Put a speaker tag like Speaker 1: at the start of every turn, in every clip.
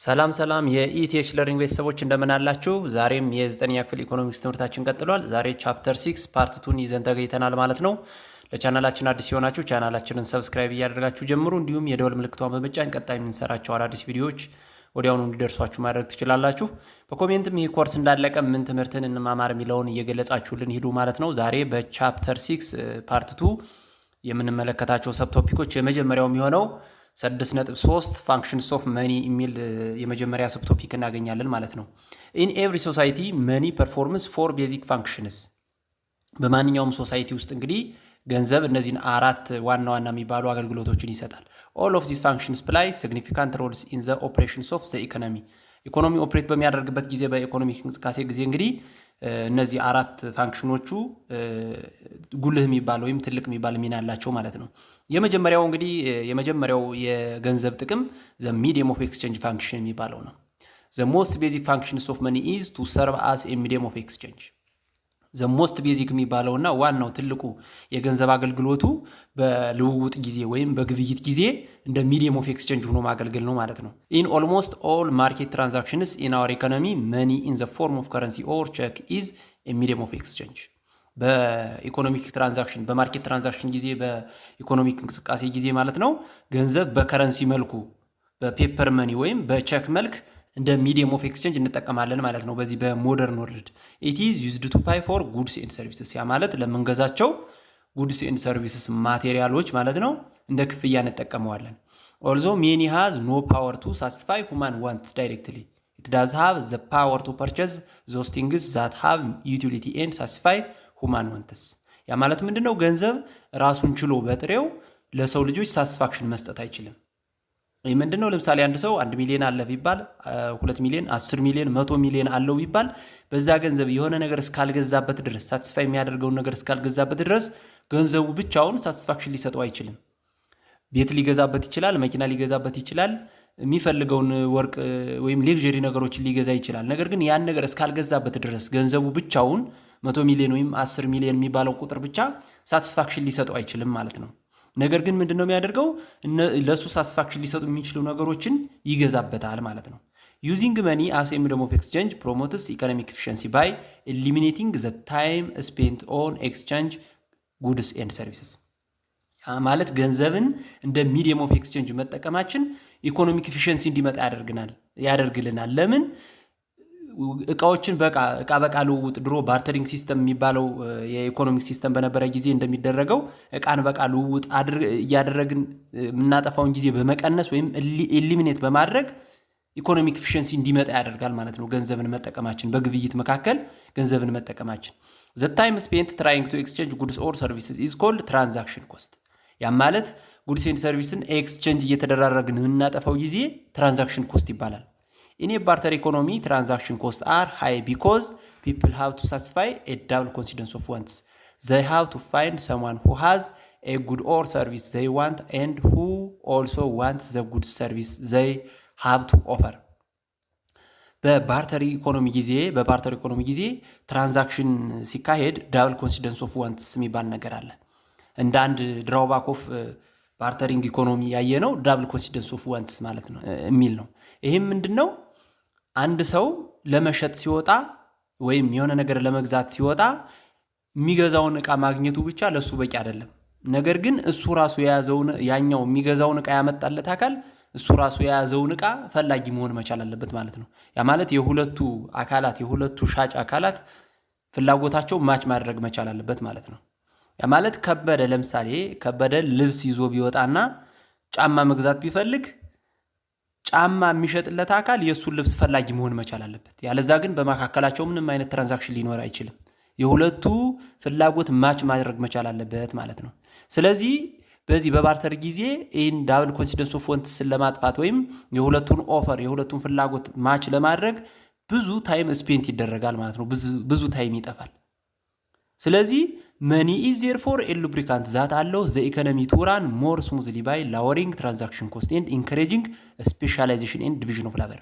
Speaker 1: ሰላም ሰላም የኢቲኤች ለርኒንግ ቤተሰቦች እንደምን አላችሁ? ዛሬም የ9ኛ ክፍል ኢኮኖሚክስ ትምህርታችን ቀጥሏል። ዛሬ ቻፕተር 6 ፓርት 2 ይዘን ተገኝተናል ማለት ነው። ለቻናላችን አዲስ የሆናችሁ ቻናላችንን ሰብስክራይብ እያደረጋችሁ ጀምሩ። እንዲሁም የደወል ምልክቷን በመጫን ቀጣይ የምንሰራቸው አዳዲስ ቪዲዮዎች ወዲያውኑ እንዲደርሷችሁ ማድረግ ትችላላችሁ። በኮሜንትም ይህ ኮርስ እንዳለቀ ምን ትምህርትን እንማማር የሚለውን እየገለጻችሁልን ሂዱ ማለት ነው። ዛሬ በቻፕተር 6 ፓርት 2 የምንመለከታቸው ሰብ ቶፒኮች የመጀመሪያው የሚሆነው 6.3 ፋንክሽንስ ኦፍ መኒ የሚል የመጀመሪያ ሰብ ቶፒክ እናገኛለን ማለት ነው። ኢን ኤቭሪ ሶሳይቲ መኒ ፐርፎርምስ ፎር ቤዚክ ፋንክሽንስ። በማንኛውም ሶሳይቲ ውስጥ እንግዲህ ገንዘብ እነዚህን አራት ዋና ዋና የሚባሉ አገልግሎቶችን ይሰጣል። ኦል ኦፍ ዚስ ፋንክሽንስ ፕላይ ሲግኒፊካንት ሮልስ ኢን ዘ ኦፕሬሽንስ ኦፍ ዘ ኢኮኖሚ። ኢኮኖሚ ኦፕሬት በሚያደርግበት ጊዜ በኢኮኖሚክ እንቅስቃሴ ጊዜ እንግዲህ እነዚህ አራት ፋንክሽኖቹ ጉልህ የሚባል ወይም ትልቅ የሚባል ሚና አላቸው ማለት ነው። የመጀመሪያው እንግዲህ የመጀመሪያው የገንዘብ ጥቅም ዘ ሚዲየም ኦፍ ኤክስቼንጅ ፋንክሽን የሚባለው ነው። ዘ ሞስት ቤዚክ ፋንክሽንስ ኦፍ መኒ ኢዝ ቱ ሰርቭ አስ ኤ ሚዲየም ኦፍ ኤክስቼንጅ። ዘ ሞስት ቤዚክ የሚባለውና ዋናው ትልቁ የገንዘብ አገልግሎቱ በልውውጥ ጊዜ ወይም በግብይት ጊዜ እንደ ሚዲየም ኦፍ ኤክስቼንጅ ሆኖ ማገልገል ነው ማለት ነው። ኢን ኦልሞስት ኦል ማርኬት ትራንዛክሽንስ ኢን አወር ኢኮኖሚ መኒ ኢን ዘ ፎርም ኦፍ ከረንሲ ኦር ቼክ ኢዝ ኤ ሚዲየም ኦፍ ኤክስቼንጅ። በኢኮኖሚክ ትራንዛክሽን በማርኬት ትራንዛክሽን ጊዜ በኢኮኖሚክ እንቅስቃሴ ጊዜ ማለት ነው ገንዘብ በከረንሲ መልኩ በፔፐር መኒ ወይም በቼክ መልክ እንደ ሚዲየም ኦፍ ኤክስቼንጅ እንጠቀማለን ማለት ነው። በዚህ በሞደርን ወርልድ ኢት ኢዝ ዩዝድ ቱ ፓይ ፎር ጉድስ ኤንድ ሰርቪስስ። ያ ማለት ለምንገዛቸው ጉድስ ኤንድ ሰርቪስስ ማቴሪያሎች ማለት ነው እንደ ክፍያ እንጠቀመዋለን። ኦልዞ ሜኒ ሃዝ ኖ ፓወር ቱ ሳቲስፋይ ሁማን ዋንትስ ዳይሬክትሊ ኢት ዳዝ ሃቭ ዘ ፓወር ቱ ፐርቼዝ ዞስ ቲንግስ ዛት ሃቭ ዩቲሊቲ ኤንድ ሳቲስፋይ ሁማን ዋንትስ። ያ ማለት ምንድነው? ገንዘብ ራሱን ችሎ በጥሬው ለሰው ልጆች ሳቲስፋክሽን መስጠት አይችልም። ይህ ምንድነው? ለምሳሌ አንድ ሰው 1 ሚሊዮን አለ ቢባል 2 ሚሊዮን 10 ሚሊዮን 100 ሚሊዮን አለው ቢባል በዛ ገንዘብ የሆነ ነገር እስካልገዛበት ድረስ ሳቲስፋይ የሚያደርገውን ነገር እስካልገዛበት ድረስ ገንዘቡ ብቻውን ሳቲስፋክሽን ሊሰጠው አይችልም። ቤት ሊገዛበት ይችላል፣ መኪና ሊገዛበት ይችላል፣ የሚፈልገውን ወርቅ ወይም ሌክዠሪ ነገሮችን ሊገዛ ይችላል። ነገር ግን ያን ነገር እስካልገዛበት ድረስ ገንዘቡ ብቻውን 100 ሚሊዮን ወይም 10 ሚሊዮን የሚባለው ቁጥር ብቻ ሳቲስፋክሽን ሊሰጠው አይችልም ማለት ነው። ነገር ግን ምንድነው የሚያደርገው? ለሱ ሳቲስፋክሽን ሊሰጡ የሚችሉ ነገሮችን ይገዛበታል ማለት ነው። ዩዚንግ መኒ አስ ኤ ሚዲየም ኦፍ ኤክስቼንጅ ፕሮሞትስ ኢኮኖሚክ ኤፊሺየንሲ ባይ ኤሊሚኔቲንግ ዘ ታይም ስፔንት ኦን ኤክስቼንጅ ጉድስ ኤንድ ሰርቪስስ። ማለት ገንዘብን እንደ ሚዲየም ኦፍ ኤክስቼንጅ መጠቀማችን ኢኮኖሚክ ኤፊሺየንሲ እንዲመጣ ያደርግልናል። ለምን? እቃዎችን እቃ በቃ ልውውጥ ድሮ ባርተሪንግ ሲስተም የሚባለው የኢኮኖሚክ ሲስተም በነበረ ጊዜ እንደሚደረገው እቃን በቃ ልውውጥ እያደረግን የምናጠፋውን ጊዜ በመቀነስ ወይም ኤሊሚኔት በማድረግ ኢኮኖሚክ ኤፊሺየንሲ እንዲመጣ ያደርጋል ማለት ነው። ገንዘብን መጠቀማችን በግብይት መካከል ገንዘብን መጠቀማችን ዘ ታይም ስፔንት ትራይንግ ቱ ኤክስቼንጅ ጉድስ ኦር ሰርቪስስ ኢዝ ኮልድ ትራንዛክሽን ኮስት። ያም ማለት ጉድስ ኤንድ ሰርቪስን ኤክስቼንጅ እየተደራረግን የምናጠፋው ጊዜ ትራንዛክሽን ኮስት ይባላል። In a barter economy, transaction costs are high because people have to satisfy a double constituency of wants. They have to find someone who has a good or service they want and who also wants the good service they have to offer. በባርተር ኢኮኖሚ ጊዜ ትራንዛክሽን ሲካሄድ ዳብል ኮንሲደንስ ኦፍ ዋንትስ የሚባል ነገር አለ። እንደ አንድ ድራውባክ ኦፍ ባርተሪንግ ኢኮኖሚ ያየ ነው ዳብል ኮንሲደንስ ኦፍ ዋንትስ ማለት ነው የሚል ነው። ይህም ምንድነው? አንድ ሰው ለመሸጥ ሲወጣ ወይም የሆነ ነገር ለመግዛት ሲወጣ የሚገዛውን እቃ ማግኘቱ ብቻ ለሱ በቂ አይደለም። ነገር ግን እሱ ራሱ የያዘውን ያኛው የሚገዛውን እቃ ያመጣለት አካል እሱ ራሱ የያዘውን እቃ ፈላጊ መሆን መቻል አለበት ማለት ነው። ያ ማለት የሁለቱ ሻጭ አካላት ፍላጎታቸው ማች ማድረግ መቻል አለበት ማለት ነው። ያ ማለት ለምሳሌ ከበደ ልብስ ይዞ ቢወጣና ጫማ መግዛት ቢፈልግ ጫማ የሚሸጥለት አካል የሱን ልብስ ፈላጊ መሆን መቻል አለበት። ያለዛ ግን በመካከላቸው ምንም አይነት ትራንዛክሽን ሊኖር አይችልም። የሁለቱ ፍላጎት ማች ማድረግ መቻል አለበት ማለት ነው። ስለዚህ በዚህ በባርተር ጊዜ ይህን ዳብል ኮንሲደንስ ኦፍ ዋንትስን ለማጥፋት ወይም የሁለቱን ፍላጎት ማች ለማድረግ ብዙ ታይም ስፔንት ይደረጋል ማለት ነው። ብዙ ታይም ይጠፋል። ስለዚህ መኒ ኢዝ ዜርፎር ኤ ሉብሪካንት ዛት አለው ዘ ኢኮኖሚ ቱ ራን ሞር ስሙዝሊ ባይ ላወሪንግ ትራንዛክሽን ኮስት ኤንድ ኢንካሬጂንግ ስፔሻላይዜሽን ኤንድ ዲቪዥን ኦፍ ላበር።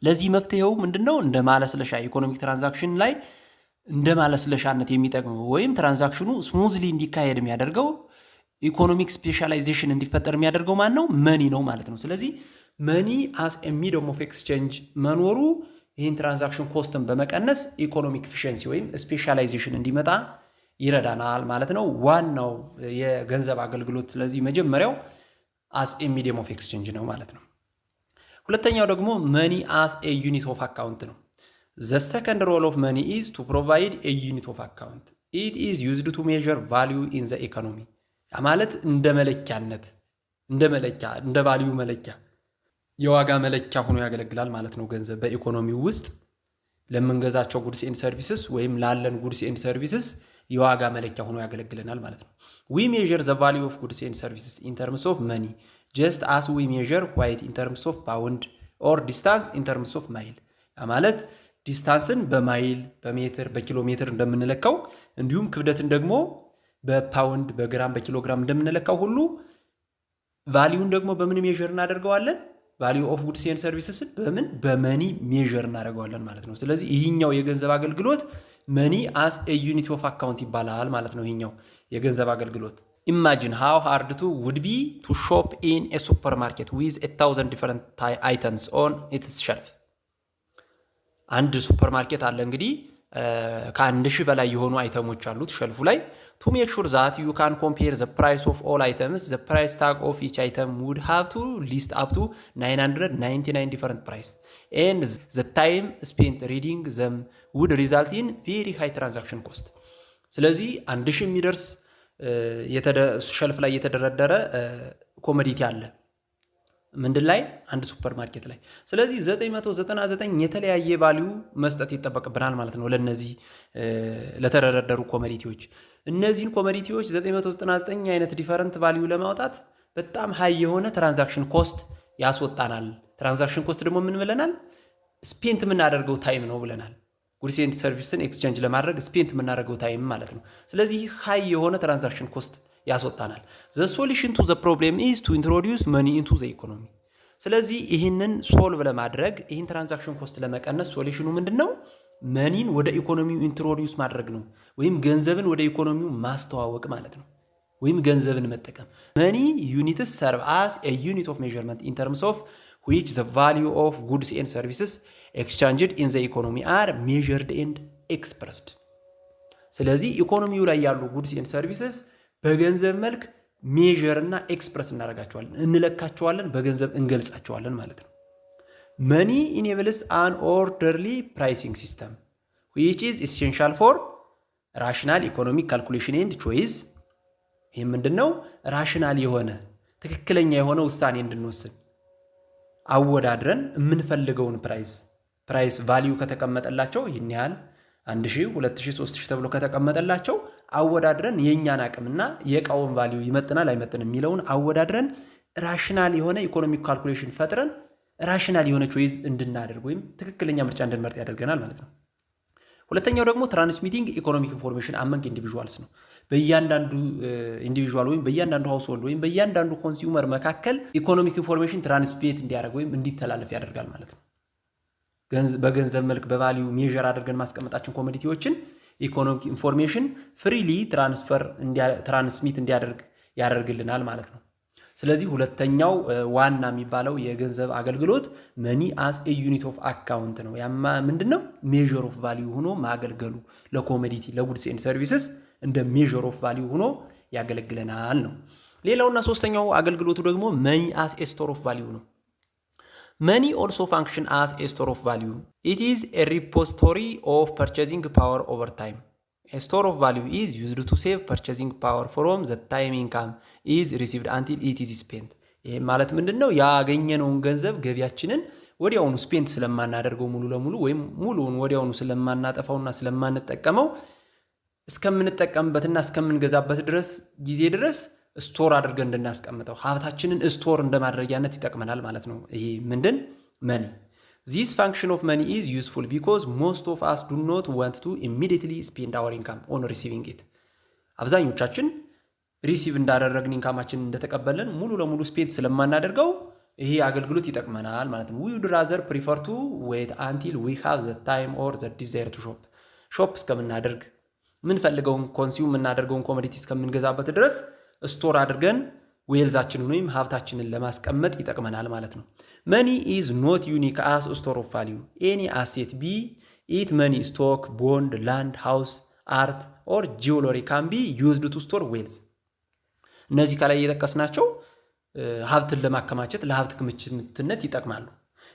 Speaker 1: ለዚህ መፍትሄው ምንድነው? እንደ ማለስለሻ ኢኮኖሚክ ትራንዛክሽን ላይ እንደ ማለስለሻነት የሚጠቅመው ወይም ትራንዛክሽኑ ስሙዝሊ እንዲካሄድ የሚያደርገው ኢኮኖሚክ ስፔሻላይዜሽን እንዲፈጠር የሚያደርገው ማን ነው? መኒ ነው ማለት ነው። ስለዚህ መኒ አስ ኤ ሚዲየም ኦፍ ኤክስቼንጅ መኖሩ ይህን ትራንዛክሽን ኮስትን በመቀነስ ኢኮኖሚክ ኢፊሽንሲ ወይም ስፔሻላይዜሽን እንዲመጣ ይረዳናል ማለት ነው። ዋናው የገንዘብ አገልግሎት ስለዚህ መጀመሪያው አስ ኤ ሚዲየም ኦፍ ኤክስቼንጅ ነው ማለት ነው። ሁለተኛው ደግሞ መኒ አስ ኤ ዩኒት ኦፍ አካውንት ነው። ዘ ሰከንድ ሮል ኦፍ መኒ ኢዝ ቱ ፕሮቫይድ ኤ ዩኒት ኦፍ አካውንት ኢት ኢዝ ዩዝድ ቱ ሜዥር ቫሊዩ ኢን ዘ ኢኮኖሚ። ማለት እንደ መለኪያነት እንደ ቫሊዩ መለኪያ የዋጋ መለኪያ ሆኖ ያገለግላል ማለት ነው። ገንዘብ በኢኮኖሚው ውስጥ ለምንገዛቸው ጉድስ ኤንድ ሰርቪስስ ወይም ላለን ጉድስ ኤንድ ሰርቪስስ የዋጋ መለኪያ ሆኖ ያገለግለናል ማለት ነው። ዊ ሜዥር ዘ ቫሊዩ ኦፍ ጉድስ ኤንድ ሰርቪስስ ኢን ተርምስ ኦፍ መኒ ጀስት አስ ዊ ሜዥር ዋይት ኢን ተርምስ ኦፍ ፓውንድ ኦር ዲስታንስ ኢን ተርምስ ኦፍ ማይል። ማለት ዲስታንስን በማይል በሜትር በኪሎ ሜትር እንደምንለካው እንዲሁም ክብደትን ደግሞ በፓውንድ በግራም በኪሎግራም እንደምንለካው ሁሉ ቫሊዩን ደግሞ በምን ሜዥር እናደርገዋለን? ቫሊዩ ኦፍ ጉድስ ኤንድ ሰርቪስስን በመኒ ሜዥር እናደርገዋለን ማለት ነው። ስለዚህ ይህኛው የገንዘብ አገልግሎት መኒ አስ ኤ ዩኒት ኦፍ አካውንት ይባላል ማለት ነው። ይህኛው የገንዘብ አገልግሎት ኢማጂን ሃው ሃርድ ቱ ውድ ቢ ቱ ሾፕ ኢን ኤ ሱፐር ማርኬት ዊዝ 1000 ዲፈረንት አይተምስ ኦን ኢትስ ሸልፍ። አንድ ሱፐር ማርኬት አለ እንግዲህ ከ1000 በላይ የሆኑ አይተሞች አሉት ሸልፉ ላይ። ቱ ሜክ ሹር ዛት ዩ ካን ኮምፔር ዘ ፕራይስ ኦፍ ኦል አይተምስ ዘ ፕራይስ ታግ ኦፍ ኢች አይተም ውድ ሃቭ ቱ ሊስት አፕ ቱ 999 ዲፈረንት ፕራይስ ኤንድ ዘ ታይም ስፔንት ሪዲንግ ዘም ውድ ሪዛልት ኢን ቬሪ ሃይ ትራንዛክሽን ኮስት። ስለዚህ 1000 የሚደርስ ሸልፍ ላይ የተደረደረ ኮሞዲቲ አለ ምንድን ላይ? አንድ ሱፐር ማርኬት ላይ። ስለዚህ 999 የተለያየ ቫልዩ መስጠት ይጠበቅብናል ማለት ነው ለነዚህ ለተደረደሩ ኮሞዲቲዎች። እነዚህን ኮሞዲቲዎች 999 አይነት ዲፈረንት ቫልዩ ለማውጣት በጣም ሃይ የሆነ ትራንዛክሽን ኮስት ያስወጣናል። ትራንዛክሽን ኮስት ደግሞ ምን ብለናል? ስፔንት የምናደርገው ታይም ነው ብለናል። ጉድስ ኤንድ ሰርቪስን ኤክስቼንጅ ለማድረግ ስፔንት የምናደርገው ታይም ማለት ነው። ስለዚህ ሃይ የሆነ ትራንዛክሽን ኮስት ያስወጣናል። ዘ ሶሉሽን ቱ ዘ ፕሮብሌም ኢዝ ቱ ኢንትሮዲዩስ መኒ ኢንቱ ዘ ኢኮኖሚ። ስለዚህ ይህንን ሶልቭ ለማድረግ ይህን ትራንዛክሽን ኮስት ለመቀነስ ሶሉሽኑ ምንድን ነው? መኒን ወደ ኢኮኖሚው ኢንትሮዲዩስ ማድረግ ነው፣ ወይም ገንዘብን ወደ ኢኮኖሚው ማስተዋወቅ ማለት ነው፣ ወይም ገንዘብን መጠቀም። መኒ ዩኒትስ ሰርቭ አስ ኤ ዩኒት ኦፍ ሜዥርመንት ኢን ተርምስ ኦፍ ዊች ዘ ቫሊዩ ኦፍ ጉድስ ኤንድ ሰርቪስስ ኤክስቻንጅድ ኢን ዘ ኢኮኖሚ አር ሜዥርድ ኤንድ ኤክስፕረስድ። ስለዚህ ኢኮኖሚው ላይ ያሉ ጉድስ ኤንድ ሰርቪስስ በገንዘብ መልክ ሜዥር እና ኤክስፕረስ እናደርጋቸዋለን፣ እንለካቸዋለን፣ በገንዘብ እንገልጻቸዋለን ማለት ነው። መኒ ኢኔብልስ አን ኦርደርሊ ፕራይሲንግ ሲስተም ዊች ኢዝ ኢሴንሻል ፎር ራሽናል ኢኮኖሚክ ካልኩሌሽን ኤንድ ቾይስ። ይህ ምንድን ነው? ራሽናል የሆነ ትክክለኛ የሆነ ውሳኔ እንድንወስን አወዳድረን የምንፈልገውን ፕራይስ ቫሊዩ ከተቀመጠላቸው ይህን ያህል 1000፣ 2000፣ 3000 ተብሎ ከተቀመጠላቸው አወዳድረን የእኛን አቅምና የእቃውን ቫሊዩ ይመጥናል አይመጥን የሚለውን አወዳድረን ራሽናል የሆነ ኢኮኖሚክ ካልኩሌሽን ፈጥረን ራሽናል የሆነ ቾይዝ እንድናደርግ ወይም ትክክለኛ ምርጫ እንድንመርጥ ያደርገናል ማለት ነው። ሁለተኛው ደግሞ ትራንስሚቲንግ ኢኮኖሚክ ኢንፎርሜሽን አመንግ ኢንዲቪዥዋልስ ነው። በእያንዳንዱ ኢንዲቪዥዋል ወይም በእያንዳንዱ ሃውስሆልድ ወይም በእያንዳንዱ ኮንሱመር መካከል ኢኮኖሚክ ኢንፎርሜሽን ትራንስሚት እንዲያደርግ ወይም እንዲተላለፍ ያደርጋል ማለት ነው። በገንዘብ መልክ በቫሊዩ ሜዥር አድርገን ማስቀመጣችን ኮሞዲቲዎችን ኢኮኖሚክ ኢንፎርሜሽን ፍሪሊ ትራንስሚት እንዲያደርግ ያደርግልናል ማለት ነው። ስለዚህ ሁለተኛው ዋና የሚባለው የገንዘብ አገልግሎት መኒ አስ ኤ ዩኒት ኦፍ አካውንት ነው። ያማ ምንድነው? ሜዥር ኦፍ ቫሊዩ ሆኖ ማገልገሉ ለኮሞዲቲ ለጉድስ ኤንድ ሰርቪስስ እንደ ሜዥር ኦፍ ቫሊዩ ሆኖ ያገለግለናል ነው። ሌላውና ሶስተኛው አገልግሎቱ ደግሞ መኒ አስ ኤ ስቶር ኦፍ ቫሊዩ ነው። መኒ ኦልሶ ፋንክሽን አስ ኤ ስቶር ኦፍ ቫሊዩ ኢት ኢዝ ኤ ሪፖዚቶሪ ኦፍ ፐርቼዚንግ ፓወር ኦቨር ታይም። A store of value is used to save purchasing power from the time income is received until it is spent. ይሄ ማለት ምንድነው? ያገኘነውን ገንዘብ ገቢያችንን ወዲያውኑ ስፔንት ስለማናደርገው ሙሉ ለሙሉ ወይም ሙሉውን ወዲያውኑ ስለማናጠፋውና ስለማንጠቀመው እስከምንጠቀምበትና እስከምንገዛበት ጊዜ ድረስ ስቶር አድርገን እንድናስቀምጠው ሀብታችንን ስቶር እንደማድረጊያነት ይጠቅመናል ማለት ነው። ይሄ ምንድን መኒ This function of money is useful because most of us do not want to immediately spend our income on receiving it. አብዛኞቻችን ሪሲቭ እንዳደረግን ኢንካማችን እንደተቀበልን ሙሉ ለሙሉ ስፔንት ስለማናደርገው ይሄ አገልግሎት ይጠቅመናል ማለት ነው። We would rather prefer to wait until we have the time or the desire to shop. ሾፕ እስከምናደርግ ምንፈልገውን ኮንሱም የምናደርገውን ኮሞዲቲ እስከምንገዛበት ድረስ ስቶር አድርገን ዌልዛችንን ወይም ሀብታችንን ለማስቀመጥ ይጠቅመናል ማለት ነው። መኒ ኢዝ ኖት ዩኒክ አስ ስቶር ኦፍ ቫሊዩ ኤኒ አሴት ቢ ኢት መኒ ስቶክ ቦንድ ላንድ ሃውስ አርት ኦር ጂኦሎሪ ካን ቢ ዩዝድ ቱ ስቶር ዌልዝ። እነዚህ ከላይ የጠቀስናቸው ሀብትን ለማከማቸት ለሀብት ክምችትነት ይጠቅማሉ።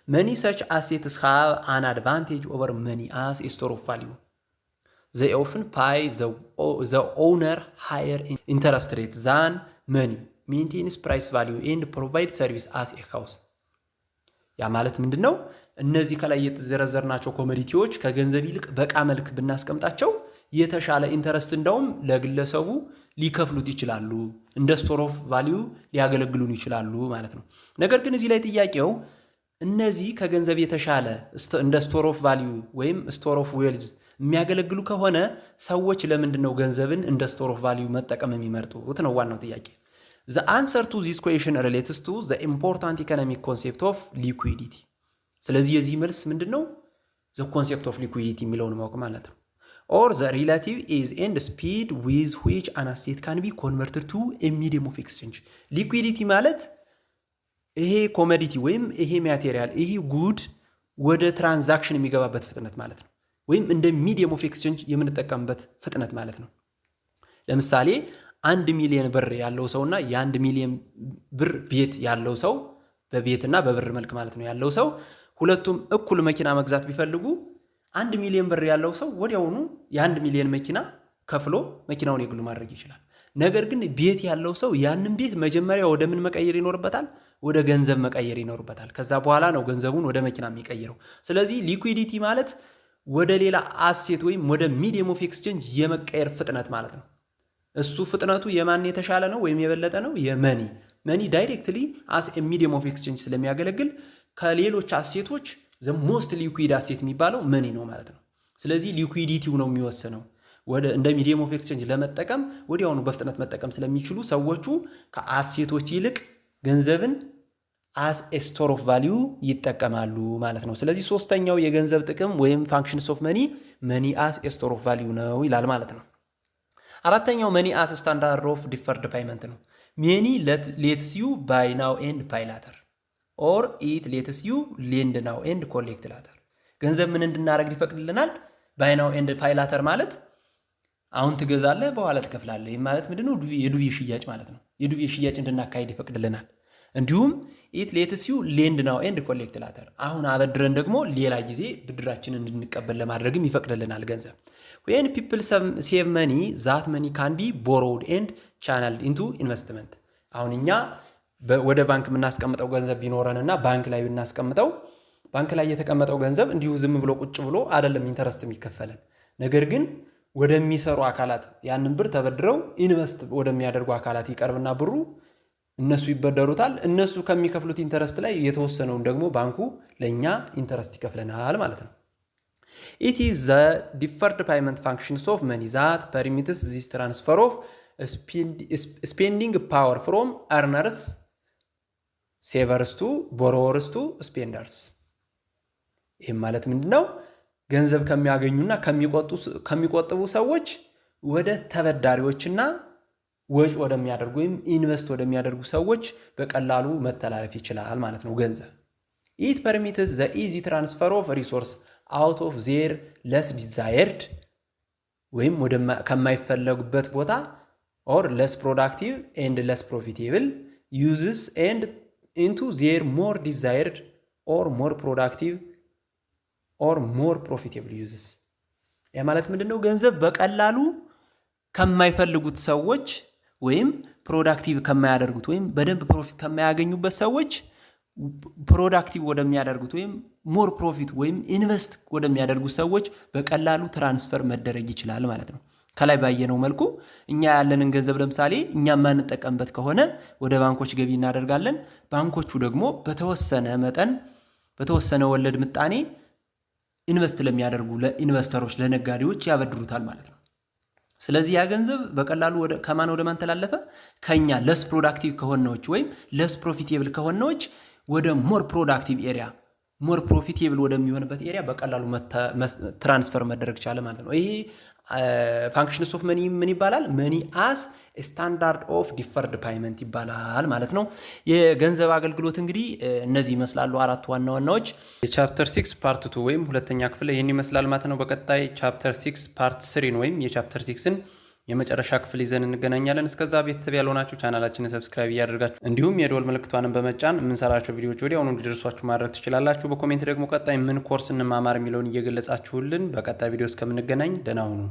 Speaker 1: መኒ ሰች አሴትስ ሃቭ አን አድቫንቴጅ ኦቨር መኒ አስ ስቶር ኦፍ ቫሊዩ ዘይ ኦፍን ፓይ ዘ ኦውነር ሃየር ኢንተረስት ሬት ዛን መኒ ሜንቴንስ ፕራይስ ቫሊዩ ኤንድ ፕሮቫይድ ሰርቪስ አስ ኤ ሃውስ። ያ ማለት ምንድን ነው? እነዚህ ከላይ የተዘረዘርናቸው ኮሞዲቲዎች ከገንዘብ ይልቅ በዕቃ መልክ ብናስቀምጣቸው የተሻለ ኢንተረስት እንደውም ለግለሰቡ ሊከፍሉት ይችላሉ፣ እንደ ስቶር ኦፍ ቫሊዩ ሊያገለግሉን ይችላሉ ማለት ነው። ነገር ግን እዚህ ላይ ጥያቄው እነዚህ ከገንዘብ የተሻለ እንደ ስቶር ኦፍ ቫሊዩ ወይም ስቶር ኦፍ ዌልዝ የሚያገለግሉ ከሆነ ሰዎች ለምንድን ነው ገንዘብን እንደ ስቶር ኦፍ ቫሊዩ መጠቀም የሚመርጡት ነው ዋናው ጥያቄ። The answer to this question relates to the important economic concept of liquidity። ስለዚህ የዚህ መልስ ምንድን ነው? the concept of liquidity የሚለውን ማወቅ ማለት ነው። or the relative ease and speed with which an asset can be converted to a medium of exchange። liquidity ማለት ይሄ ኮሞዲቲ ወይም ይሄ ማቴሪያል ይሄ ጉድ ወደ ትራንዛክሽን የሚገባበት ፍጥነት ማለት ነው። ወይም እንደ ሚዲየም ኦፍ ኤክስቼንጅ የምንጠቀምበት ፍጥነት ማለት ነው። ለምሳሌ 1 ሚሊዮን ብር ያለው ሰውና የ1 ሚሊዮን ብር ቤት ያለው ሰው በቤትና በብር መልክ ማለት ነው ያለው ሰው ሁለቱም እኩል መኪና መግዛት ቢፈልጉ 1 ሚሊዮን ብር ያለው ሰው ወዲያውኑ የ1 ሚሊዮን መኪና ከፍሎ መኪናውን የግሉ ማድረግ ይችላል። ነገር ግን ቤት ያለው ሰው ያንን ቤት መጀመሪያ ወደ ምን መቀየር ይኖርበታል? ወደ ገንዘብ መቀየር ይኖርበታል። ከዛ በኋላ ነው ገንዘቡን ወደ መኪና የሚቀይረው። ስለዚህ ሊኩዊዲቲ ማለት ወደ ሌላ አሴት ወይም ወደ ሚዲየም ኦፍ ኤክስቼንጅ የመቀየር ፍጥነት ማለት ነው። እሱ ፍጥነቱ የማን የተሻለ ነው ወይም የበለጠ ነው? የመኒ። መኒ ዳይሬክትሊ አስ ኤ ሚዲየም ኦፍ ኤክስቼንጅ ስለሚያገለግል ከሌሎች አሴቶች ዘ ሞስት ሊኩዊድ አሴት የሚባለው መኒ ነው ማለት ነው። ስለዚህ ሊኩዊዲቲው ነው የሚወስነው። ወደ እንደ ሚዲየም ኦፍ ኤክስቼንጅ ለመጠቀም ወዲያውኑ በፍጥነት መጠቀም ስለሚችሉ ሰዎቹ ከአሴቶች ይልቅ ገንዘብን አስ ኤ ስቶር ኦፍ ቫሊዩ ይጠቀማሉ ማለት ነው። ስለዚህ ሶስተኛው የገንዘብ ጥቅም ወይም ፋንክሽንስ ኦፍ መኒ መኒ አስ ኤ ስቶር ኦፍ ቫሊዩ ነው ይላል ማለት ነው። አራተኛው መኒ አስ ስታንዳርድ ኦፍ ዲፈርድ ፓይመንት ነው። መኒ ሌትስ ዩ ባይ ናው ኤንድ ፓይ ላተር ኦር ኢት ሌትስ ዩ ሌንድ ናው ኤንድ ኮሌክት ላተር። ገንዘብ ምን እንድናደርግ ይፈቅድልናል? ባይ ናው ኤንድ ፓይ ላተር ማለት አሁን ትገዛለህ በኋላ ትከፍላለህ። ይህ ማለት ምንድነው? የዱቤ ሽያጭ ማለት ነው። የዱቤ ሽያጭ እንድናካሄድ ይፈቅድልናል። እንዲሁም ኢት ሌትስ ዩ ሌንድ ናው ኤንድ ኮሌክት ላተር፣ አሁን አበድረን ደግሞ ሌላ ጊዜ ብድራችንን እንድንቀበል ለማድረግም ይፈቅድልናል ገንዘብ። ዌን ፒፕል ሴቭ መኒ ዛት መኒ ካን ቢ ቦሮውድ ኤንድ ቻናልድ ኢንቱ ኢንቨስትመንት። አሁን እኛ ወደ ባንክ የምናስቀምጠው ገንዘብ ቢኖረንና ባንክ ላይ ብናስቀምጠው ባንክ ላይ የተቀመጠው ገንዘብ እንዲሁ ዝም ብሎ ቁጭ ብሎ አይደለም ኢንተረስት የሚከፈለን። ነገር ግን ወደሚሰሩ አካላት ያንን ብር ተበድረው ኢንቨስት ወደሚያደርጉ አካላት ይቀርብና ብሩ እነሱ ይበደሩታል። እነሱ ከሚከፍሉት ኢንተረስት ላይ የተወሰነውን ደግሞ ባንኩ ለኛ ኢንተረስት ይከፍለናል ማለት ነው። It is the deferred payment functions of money that permits this transfer of spending power from earners, savers to borrowers to spenders። ይህም ማለት ምንድነው? ገንዘብ ከሚያገኙና ከሚቆጥቡ ሰዎች ወደ ተበዳሪዎችና ወጭ ወደሚያደርጉ ወይም ኢንቨስት ወደሚያደርጉ ሰዎች በቀላሉ መተላለፍ ይችላል ማለት ነው ገንዘብ። It permits the easy transfer of resource out of their less desired ወይም ወደ ከማይፈለጉበት ቦታ or less productive and less profitable uses and into their more desired or more productive or more profitable uses። ያ ማለት ምንድነው? ገንዘብ በቀላሉ ከማይፈልጉት ሰዎች ወይም ፕሮዳክቲቭ ከማያደርጉት ወይም በደንብ ፕሮፊት ከማያገኙበት ሰዎች ፕሮዳክቲቭ ወደሚያደርጉት ወይም ሞር ፕሮፊት ወይም ኢንቨስት ወደሚያደርጉት ሰዎች በቀላሉ ትራንስፈር መደረግ ይችላል ማለት ነው። ከላይ ባየነው መልኩ እኛ ያለንን ገንዘብ ለምሳሌ እኛ ማንጠቀምበት ከሆነ ወደ ባንኮች ገቢ እናደርጋለን። ባንኮቹ ደግሞ በተወሰነ መጠን በተወሰነ ወለድ ምጣኔ ኢንቨስት ለሚያደርጉ ለኢንቨስተሮች ለነጋዴዎች ያበድሩታል ማለት ነው። ስለዚህ ያ ገንዘብ በቀላሉ ከማን ወደ ማን ተላለፈ? ከኛ ለስ ፕሮዳክቲቭ ከሆነዎች ወይም ለስ ፕሮፊቴብል ከሆነዎች ወደ ሞር ፕሮዳክቲቭ ኤሪያ ሞር ፕሮፊቴብል ወደሚሆንበት ኤሪያ በቀላሉ ትራንስፈር መደረግ ቻለ ማለት ነው። ይሄ ፋንክሽንስ ኦፍ መኒ ምን ይባላል? መኒ አስ ስታንዳርድ ኦፍ ዲፈርድ ፓይመንት ይባላል ማለት ነው። የገንዘብ አገልግሎት እንግዲህ እነዚህ ይመስላሉ አራት ዋና ዋናዎች። የቻፕተር 6 ፓርት 2 ወይም ሁለተኛ ክፍል ይህን ይመስላል ማለት ነው። በቀጣይ ቻፕተር 6 ፓርት 3 ወይም የቻፕተር 6ን የመጨረሻ ክፍል ይዘን እንገናኛለን። እስከዛ ቤተሰብ ያልሆናችሁ ቻናላችንን ሰብስክራይብ እያደርጋችሁ እንዲሁም የደወል ምልክቷንም በመጫን የምንሰራቸው ቪዲዮዎች ወዲያውኑ እንዲደርሷችሁ ማድረግ ትችላላችሁ። በኮሜንት ደግሞ ቀጣይ ምን ኮርስ እንማማር የሚለውን እየገለጻችሁልን በቀጣይ ቪዲዮ እስከምንገናኝ ደህና ሁኑ።